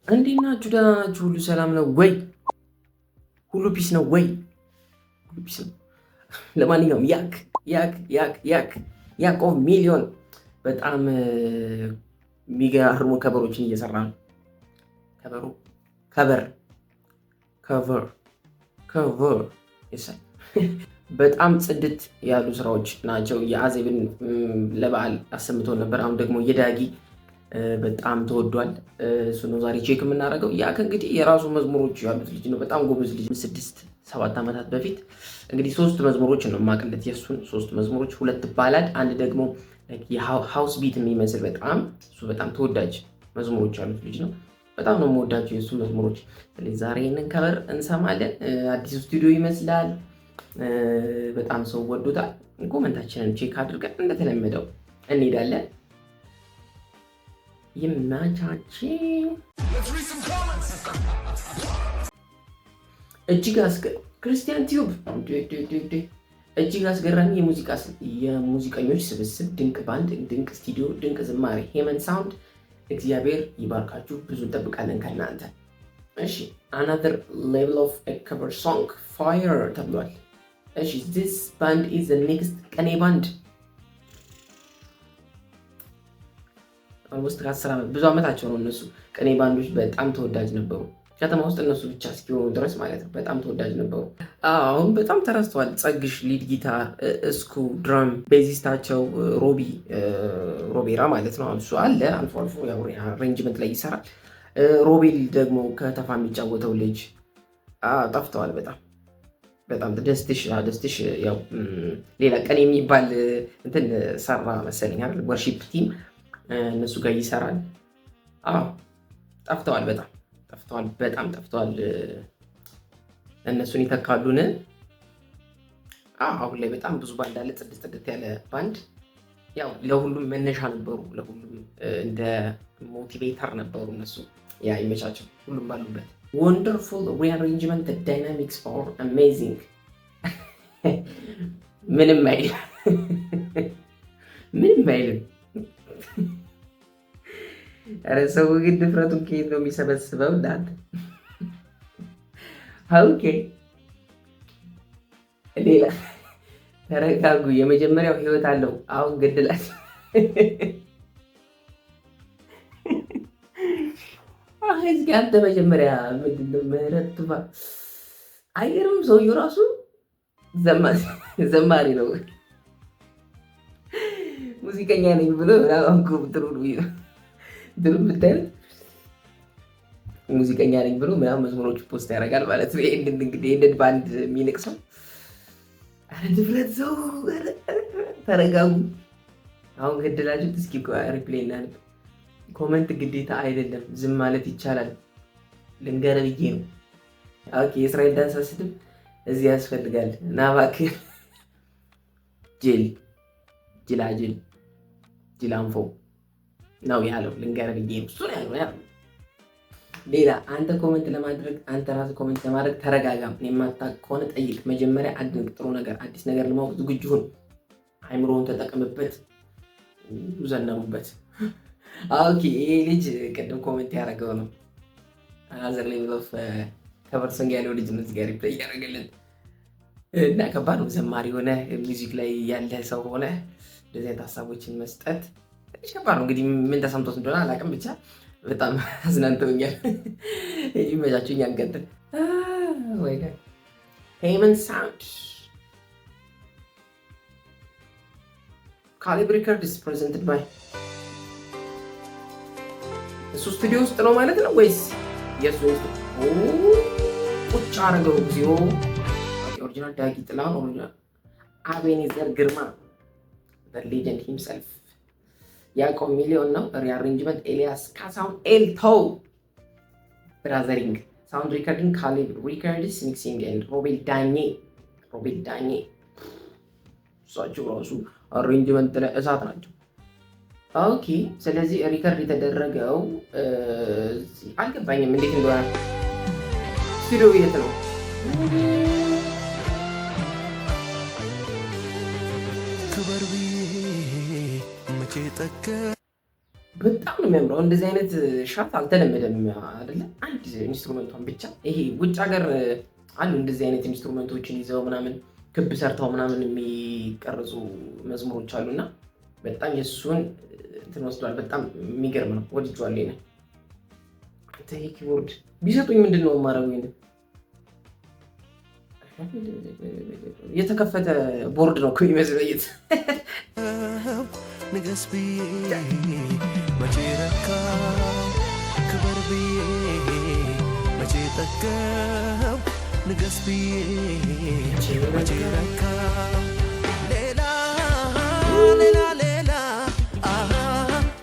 እንዴት ናችሁ? ደህና ናችሁ? ሁሉ ሰላም ነው ወይ? ሁሉ ፒስ ነው ወይ? ሁሉ ፒስ ነው። ለማንኛውም ያዕቆብ ሚሊዮን በጣም የሚገርሙ ከበሮችን እየሰራ ነው። ከቨር ይሳይ በጣም ጽድት ያሉ ስራዎች ናቸው። የአዜብን ለበዓል አሰምቶ ነበር። አሁን ደግሞ የዳጊ በጣም ተወዷል። እሱ ነው ዛሬ ቼክ የምናደርገው። ያ ከእንግዲህ የራሱ መዝሙሮች ያሉት ልጅ ነው። በጣም ጎበዝ ልጅ። 6-7 ዓመታት በፊት እንግዲህ 3 መዝሙሮች ነው የማቅለት የእሱን 3 መዝሙሮች፣ 2 ባላድ፣ አንድ ደግሞ የሃውስ ቢት የሚመስል በጣም ተወዳጅ መዝሙሮች ያሉት ልጅ ነው። በጣም ነው የምወዳቸው የእሱ መዝሙሮች። ስለዚህ ዛሬ ይህንን ከበር እንሰማለን። አዲሱ ስቱዲዮ ይመስላል። በጣም ሰው ወዶታል። ኮመንታችንን ቼክ አድርገን እንደተለመደው እንሄዳለን። ይመቻችሁ። ክርስቲያን ቲዩብ እጅግ አስገራሚ የሙዚቀኞች ስብስብ፣ ድንቅ ባንድ፣ ድንቅ ስቱዲዮ፣ ድንቅ ዝማሬ። ሄመን ሳውንድ እግዚአብሔር ይባርካችሁ። ብዙ እንጠብቃለን ከእናንተ። እሺ another level of a cover song fire ተብሏል። እሺ this band is the next ቀኔ ባንድ almost 10 ዓመት ብዙ ዓመታቸው ነው እነሱ። ቀኔ ባንዶች በጣም ተወዳጅ ነበሩ። ከተማ ውስጥ እነሱ ብቻ እስኪሆኑ ድረስ ማለት ነው። በጣም ተወዳጅ ነበሩ። አሁን በጣም ተረስተዋል። ጸግሽ ሊድ ጊታር፣ እስኩ ድራም፣ ቤዚስታቸው ሮቤራ ማለት ነው። እሱ አለ አልፎ አልፎ አሬንጅመንት ላይ ይሰራል። ሮቤል ደግሞ ከተፋ የሚጫወተው ልጅ ጠፍተዋል። በጣም ደስትሽ ያው ሌላ ቀን የሚባል እንትን ሰራ መሰለኝ አይደል? ወርሺፕ ቲም እነሱ ጋር ይሰራል። ጠፍተዋል። በጣም ጠፍተዋል። እነሱን ይተካሉን? አሁን ላይ በጣም ብዙ ባንድ አለ። ጽድት ያለ ባንድ ያው ለሁሉም መነሻ ነበሩ። ለሁሉም እንደ ሞቲቬተር ነበሩ እነሱ። ያ ይመቻቸው ሁሉም ባሉበት። ወንደርፉል ሪአሬንጅመንት ዳይናሚክስ ፓወር አሜዚንግ። ምንም አይልም። ኧረ ሰው ግን ድፍረቱን ከየት ነው የሚሰበስበው? እናንተ ኦኬ፣ ሌላ ተረጋጉ። የመጀመሪያው ህይወት አለው። አሁን ገድላት እዚህ አንተ መጀመሪያ ምንድነው ምህረት አይገርምም? ሰውዬው ራሱ ዘማሪ ነው። ሙዚቀኛ ነኝ ብሎ ድሩ ብታዩት ሙዚቀኛ ነኝ ብሎ ምናምን መዝሙሮቹ ፖስት ያደርጋል ማለት ነው። ይህንን በአንድ የሚንቅ ሰው ድፍረት ሰው። ተረጋጉ። አሁን ገደላችሁት። እስኪ ሪፕሌይ እና ኮመንት ግዴታ አይደለም፣ ዝም ማለት ይቻላል። ልንገርህ ብዬ ነው። ኦኬ የእስራኤል ዳንስ ስድብ እዚህ ያስፈልጋል። ና እባክህ ጅላንፎ ነው ያለው። ልንገርህ ብዬ ነው እሱ ያለው። ሌላ አንተ ኮመንት ለማድረግ አንተ ራስህ ኮመንት ለማድረግ ተረጋጋም። የማታውቅ ከሆነ ጠይቅ። መጀመሪያ አድንቅ። ጥሩ ነገር፣ አዲስ ነገር ለማወቅ ዝግጁ ሁን። አይምሮውን ተጠቀምበት፣ ዘነቡበት። ኦኬ ይሄ ልጅ ቅድም ኮመንት ያደረገው ነው። አናዘር ሌቭል ኦፍ ከቨር ሶንግ ያለው ልጅ ነው እዚህ ጋር ሪፕሌይ እያደረገልን እና ከባድ ነው። ዘማሪ ሆነ ሚውዚክ ላይ ያለ ሰው ሆነ እንደዚህ አይነት ሀሳቦችን መስጠት ትንሽ ከባድ ነው። እንግዲህ ምን ተሰምቶት እንደሆነ አላውቅም፣ ብቻ በጣም አዝናንተውኛል። ይመቻችሁ። እኛን ቀጥል። ሄመን ሳውንድ ካሊብ ሪከርድስ ፕሬዘንትድ ባይ እሱ ስቱዲዮ ውስጥ ነው ማለት ነው ወይስ የሱ ቁጭ አረገው? ጊዜው ኦሪጂናል ዳጊ ጥላሁን፣ ኦሪጂናል አቤኔዘር ግርማ፣ ሌጀንድ ሂምሰልፍ ያዕቆብ ሚሊዮን ነው። ሪአሬንጅመንት ኤልያስ ካሳሁን ኤልተው፣ ብራዘሪንግ ሳውንድ ሪከርዲንግ ካሊብ ሪከርድስ፣ ሚክሲንግ ኤንድ ሮቤል ዳኜ። እሳቸው ራሱ አሬንጅመንት ላይ እሳት ናቸው። ኦኬ ስለዚህ ሪከርድ የተደረገው አልገባኝም እንዴት እንደሆነ። ስቱዲዮ የት ነው? በጣም ነው የሚያምረው። እንደዚህ አይነት ሻት አልተለመደም አይደለ? አንድ ኢንስትሩመንቷን ብቻ ይሄ ውጭ ሀገር አሉ እንደዚህ አይነት ኢንስትሩመንቶችን ይዘው ምናምን ክብ ሰርተው ምናምን የሚቀርጹ መዝሙሮች አሉና በጣም የእሱን እንትን ወስዷል። በጣም የሚገርም ነው። ወድጄዋለሁ። ይሄን አንተ ይሄ ኪቦርድ ቢሰጡኝ ምንድን ነው የማደርገው? የተከፈተ ቦርድ ነው እኮ የሚመስለኝ። ንገስ ብዬ መቼ ረካ ክበር ብዬ መቼ ጠገብ ንገስ ብዬ መቼ ረካ ሌላ ሌላ ሌላ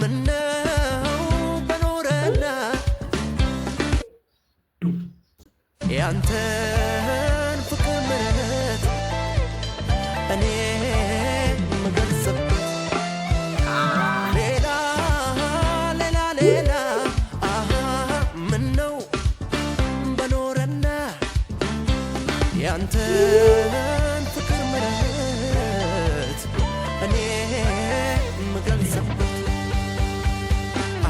ምነው በኖረና ያንተን ፍቅር ምሕረት እኔ መገልጸበት ሌላ ሌላ ሌላ ምነው በኖረና ያንተን ፍቅር ምሕረት እኔ መገልጸበት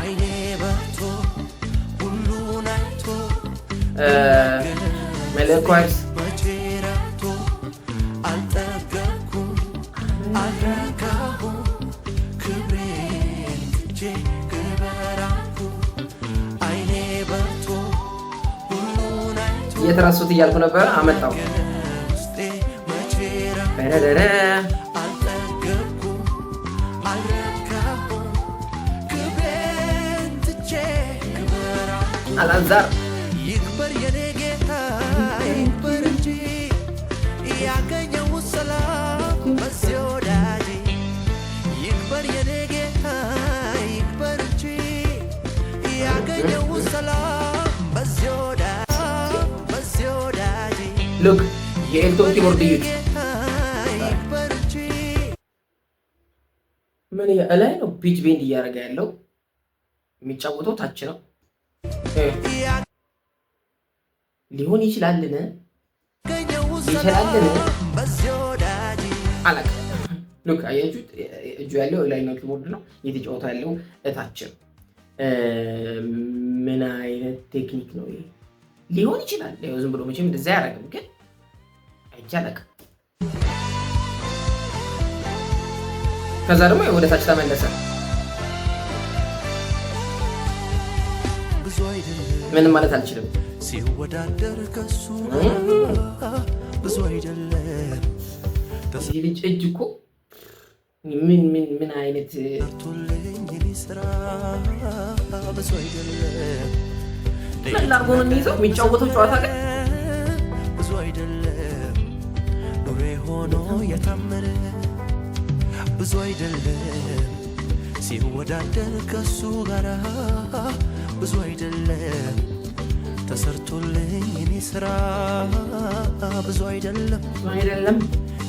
አይኔ በርቶ ሁሉን አይቶ መለኮት መቼራቶ አልጠገብኩም አልረካሁም ክብሬን ትቼ ክበራኩ አይኔ በርቶ ሁሉን አይቶ እየተረሱት እያልኩ ነበር። አመጣው አልጠገብኩም አልረካሁም ክብሬን ትቼ ክበራኩ አላዛር ይክበር የኔ ጌታ ይክበር እንጂ ያገኘው ሰላም በዚህ ወዳጅ ይክበር የኔ ጌታ ይክበር እንጂ ያገኘው ሰላም በዚህ ወዳጅ ሉክ የኤልቶን ኪቦርድ ይክበር እንጂ ምን ላይ ነው ፒች ቤንድ እያደረገ ያለው የሚጫወተው ታች ነው ሊሆን ይችላልን? አላቅ ሉክ አያችሁት? እጁ ያለው ላይኛው ኪቦርድ ነው፣ እየተጫወተ ያለው እታች ነው። ምን አይነት ቴክኒክ ነው ይሄ? ሊሆን ይችላል። ዝም ብሎ መቼም እንደዛ ያደርግም፣ ግን አይቻልም። ከዛ ደግሞ ወደ ታች ተመለሰ። ምንም ማለት አልችልም። ሲወዳደር ከሱ ብዙ አይደለም። በዚህ ልጅ እጅ እኮ ምን አይነት ስራ ብዙ አይደለም። ላርጎ ነው የሚይዘው የሚጫወተው ጨዋታ ግን ብዙ አይደለም። ኑሬ ሆኖ የታመረ ብዙ አይደለም። ሲወዳደር ከሱ ጋራ ብዙ አይደለም። ተሰርቶልኝ እኔ ስራ ብዙ አይደለም።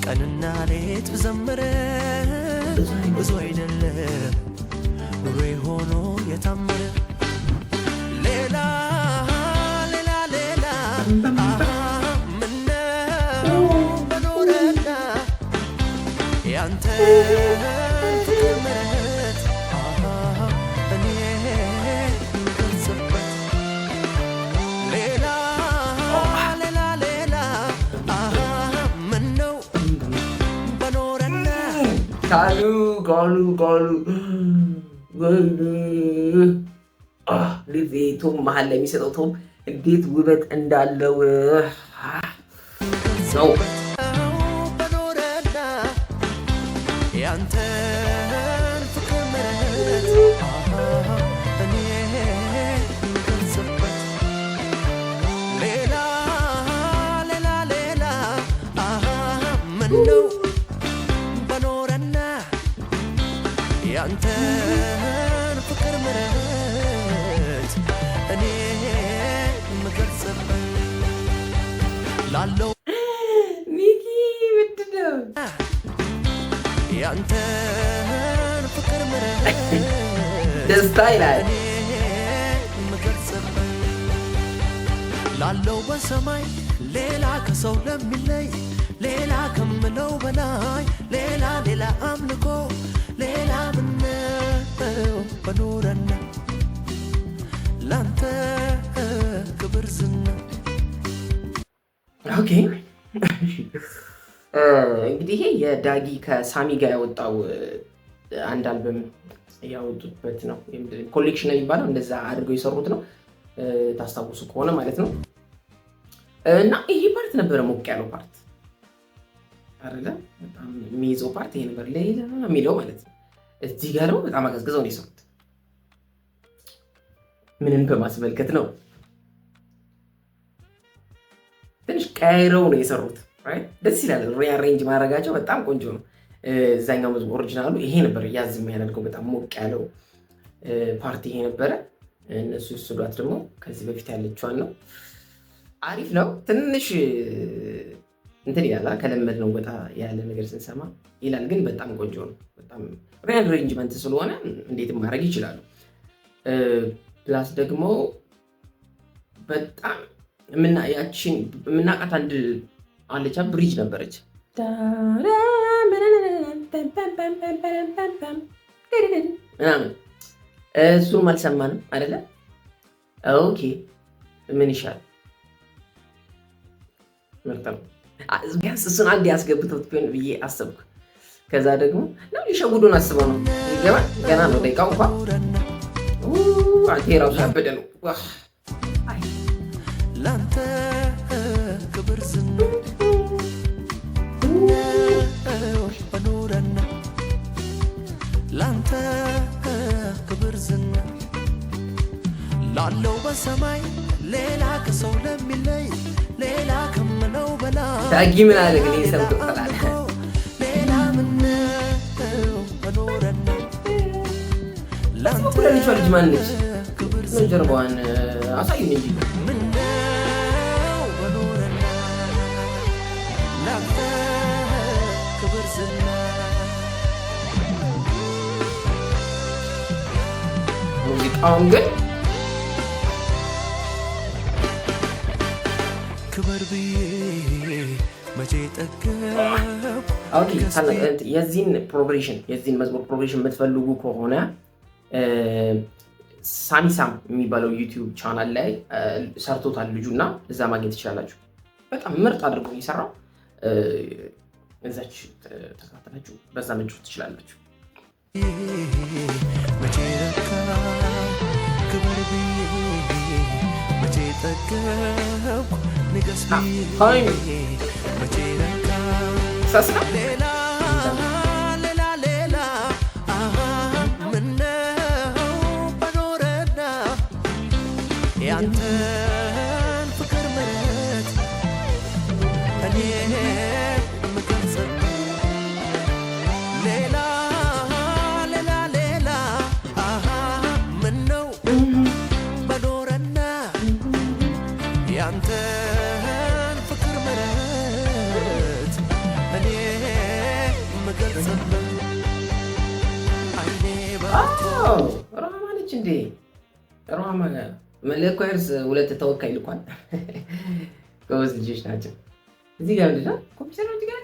ቀንና ሌት ብዘምር ብዙ አይደለም። ኑሬ ሆኖ የታመረ ሌላ ሌላ ሌላ ምነው በኖረና ያንተ ፍቅር ምሕረት እኔ የምገልጽበት ሌላ ሌላ ሌላ ምነው በኖረና ካሉ ልቤ ቶም መሀል ላይ የሚሰጠው ቶም እንዴት ውበት እንዳለው ነው። በኖረና ያንተን ፍቅር ምሕረት እኔ የምገልጽበት ሌላ ሌላ ሌላ ምነው በኖረና ያንተን ፍቅር ምሕረት እኔ የምገልጽበት ላለው ሚኪ ምንድነው ያንተን ፍቅር ምሕረት ደስታ ይላል የምገልጽበት ላለው በሰማይ ሌላ ከሰው ለሚለይ ሌላ ከምለው በላይ ሌላ አምልኮ ሌላ ምነው በኖረና ላንተ ክብር ዝና። ኦኬ እንግዲህ ይሄ የዳጊ ከሳሚ ጋር ያወጣው አንድ አልበም ያወጡበት ነው። ኮሌክሽን ነው የሚባለው፣ እንደዛ አድርገው የሰሩት ነው ታስታውሱ ከሆነ ማለት ነው። እና ይሄ ፓርት ነበረ ሞቅ ያለው ፓርት አይደለ? በጣም የሚይዘው ፓርት ይሄ ነበር፣ ሌላ የሚለው ማለት ነው። እዚህ ጋር ደግሞ በጣም አቀዝቅዘው ነው የሰሩት። ምንን በማስመልከት ነው? ትንሽ ቀይረው ነው የሰሩት። ደስ ይላል። ሪአሬንጅ ማድረጋቸው በጣም ቆንጆ ነው። እዛኛው መዝሙር ኦሪጂናሉ ይሄ ነበር ያዝ የሚያደርገው በጣም ሞቅ ያለው ፓርቲ ይሄ ነበረ። እነሱ ይስዷት ደግሞ ከዚህ በፊት ያለችዋን ነው። አሪፍ ነው። ትንሽ እንትን ይላል ከለመድ ነው ወጣ ያለ ነገር ስንሰማ ይላል፣ ግን በጣም ቆንጆ ነው። በጣም ሪአሬንጅመንት ስለሆነ እንዴትም ማድረግ ይችላሉ። ፕላስ ደግሞ በጣም የምናውቃት አንድ አለቻ ብሪጅ ነበረች ምናምን፣ እሱም አልሰማንም አይደለ? ኦኬ ምን ይሻል? ምርጥ ነው። ቢያንስ እሱን አንድ ያስገብተውት ቢሆን ብዬ አሰብኩ። ከዛ ደግሞ ነው ሊሸውዱን አስበው ነው። ይገባል። ገና ነው ደቂቃው እንኳን ራሱ ያበደ ነው። ላንተ ክብር ዝና በኖረና ላንተ ክብር ዝና ላለው በሰማይ ሌላ ከሰው ለሚለይ ሌላ ከምለው በላይ ዳጊ ምን አለ ግን ይሰው ተጣጣለ ሌላ ምነው በኖረና ላንተ ልጅ ማን ነች? ነው ጀርባዋን አሳዩኝ እንጂ ምነው በኖረና ላንተ ክብር ዝና ሙዚቃውን ግን ክብር ብዬ መቼ ጠገብ። ኦኬ የዚህን ፕሮግሬሽን የዚህን መዝሙር ፕሮግሬሽን የምትፈልጉ ከሆነ ሳሚሳም የሚባለው ዩቲዩብ ቻናል ላይ ሰርቶታል ልጁና እዛ ማግኘት ትችላላችሁ። በጣም ምርጥ አድርጎ የሰራው እዛች ተከታተላችሁ በዛ መጫወት ትችላላችሁ። መቼ ረካ ክብር ብዬ መቼ ጠገብ ንገስ ብዬ መቼ ረካ ሌላ ያንተን ፍቅር ምሕረት እኔ የምገልጽበት ሌላ ምነው በኖረና ያንተን ፍቅር ምሕረት እኔ የምገልጽበት አይኔ በርቶ ሮማ ነች እንዴ? ሮማ መለኳርስ ሁለት ተወካይ ልኳል። ጎበዝ ልጆች ናቸው። እዚህ ጋር ልጅ ኮምፒውተር ነው እዚህ ጋር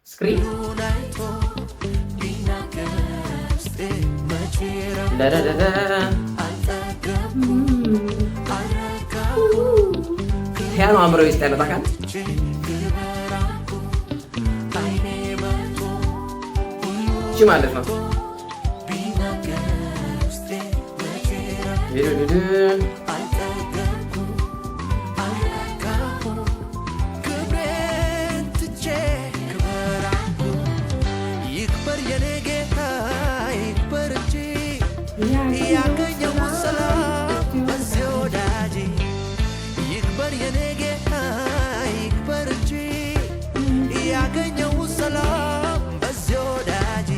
ስክሪን ፒያኖ አምሮ ውስጥ ያለ ታውቃለህ? እሺ ማለት ነው። ይክበር የኔ ጌታ ይክበር እንጂ ያገኘው ሰላም በዚህ ወዳጅ ይክበር የኔ ጌታ ይክበር እንጂ ያገኘው ሰላም በዚህ ወዳጅ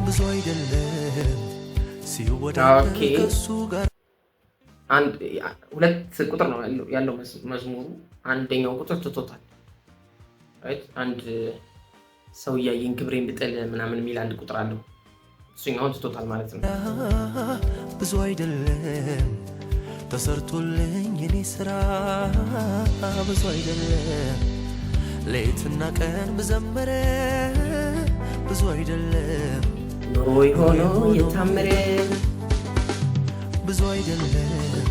ብዙ አይደለም ሲወዳደር ከሱ ጋር ሁለት ቁጥር ነው ያለው መዝሙሩ። አንደኛው ቁጥር ትቶታል። አንድ ሰው እያየን ክብሬን ብጥል ምናምን የሚል አንድ ቁጥር አለው። እሱኛውን ትቶታል ማለት ነው። ብዙ አይደለም ተሰርቶልኝ የኔ ስራ ብዙ አይደለም ሌትና ቀን ብዘምር ብዙ አይደለም ኑሮ ሆኖ የታመረ ብዙ አይደለም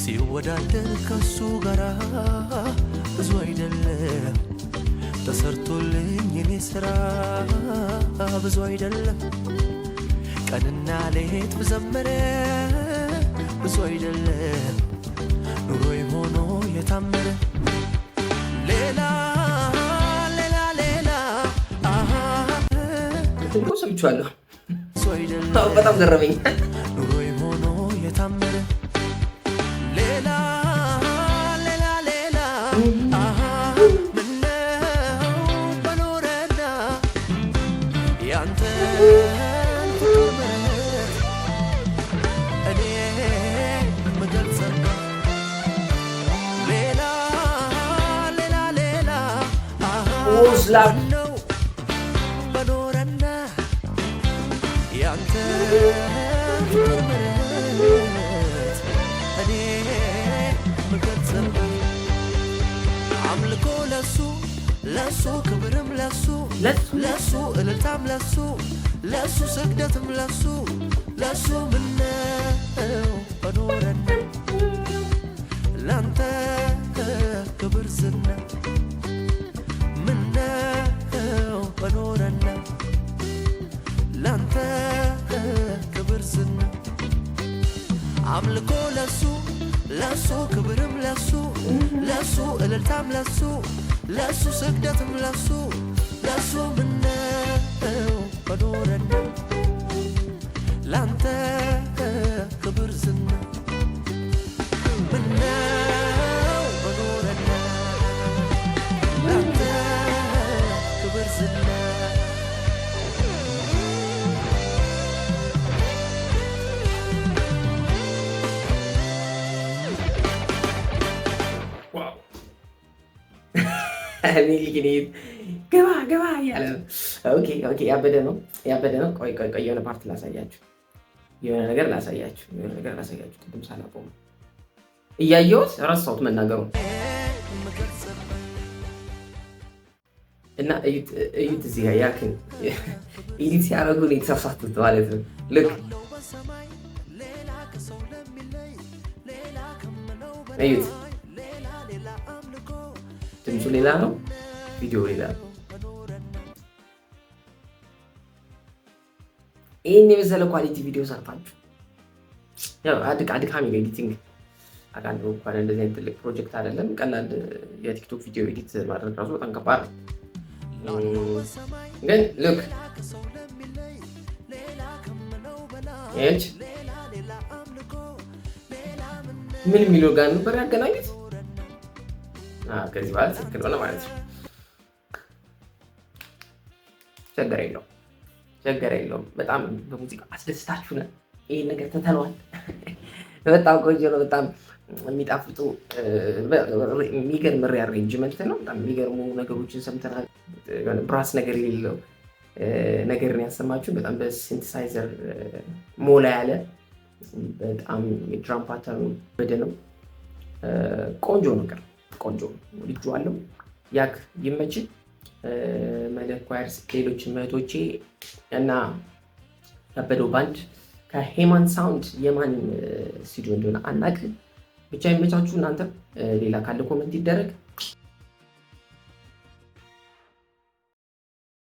ሲወዳደር ከሱ ጋራ ብዙ አይደለም ተሰርቶልኝ የኔ ስራ ብዙ አይደለም ቀንና ሌት ብዘምር ብዙ አይደለም ኑሮ ሆኖ የታመረ ሌላ ሌላ ሌላ ትንሽ ሰምቻለሁ በጣም ገረመኝ ኑሮ ሆኖ የታመረ ሌላ ሌላ ሌላ ምነው በኖረና ያንተ ነው በኖረና ያንተ እኔ ምገልጸው አምልኮ ለሱ ክብርም ለሱ እልልታም ለሱ ስግደትም ለሱ ምነው በኖረና ላንተ ክብር ዝና በኖረና ላንተ ክብር ዝና አምልኮ ለሱ ክብርም ለሱ እልልታም ለሱ ስግደትም ለሱ ምነው በኖረና ላንተ ክብር ዝና ምነው በኖረና ላንተ ክብር ዝና ገባ እያለ ነው። ኦኬ ያበደ ነው። ቆይ የሆነ ፓርት ላሳያችሁ፣ የሆነ ነገር ላሳያችሁ። ቅድም ሳላቆም እያየሁት ረሳሁት መናገሩ እና እዩት እዚህ ጋር ያክን ኢዲት ሲያደርጉ ነው የተሳሳቱት ማለት ነው። ልክ እዩት፣ ድምፁ ሌላ ነው፣ ቪዲዮ ሌላ ነው። ይህን የመሰለ ኳሊቲ ቪዲዮ ሰርታችሁ አድካሚ ኤዲቲንግ አቃንዶ እንኳን እንደዚህ አይነት ትልቅ ፕሮጀክት አይደለም፣ ቀላል የቲክቶክ ቪዲዮ ኤዲት ማድረግ ራሱ በጣም ከባድ ነው። ግን ልክ ይህች ምን የሚለው ጋር ነበር ያገናኙት? ከዚህ በኋላ ትክክል ሆነ ማለት ነው። ቸገር የለውም። በጣም በሙዚቃ አስደስታችሁን ይህን ነገር ትተነዋል። በጣም ቆንጆ ነው። በጣም የሚጣፍጡ የሚገርም አሬንጅመንት ነው። በጣም የሚገርሙ ነገሮችን ሰምተናል። ብራስ ነገር የሌለው ነገርን ያሰማችሁ በጣም በሲንተሳይዘር ሞላ ያለ በጣም የድራም ፓተርኑ በደ ነው። ቆንጆ ነገር ቆንጆ ልጁ አለው። ያክ ይመች መለክ ኳየርስ ሌሎች እህቶቼ እና ከበደው ባንድ ከሄማን ሳውንድ የማን ስቱዲዮ እንደሆነ አናውቅም። ብቻ ይመቻችሁ። እናንተ ሌላ ካለ ኮመንት ይደረግ።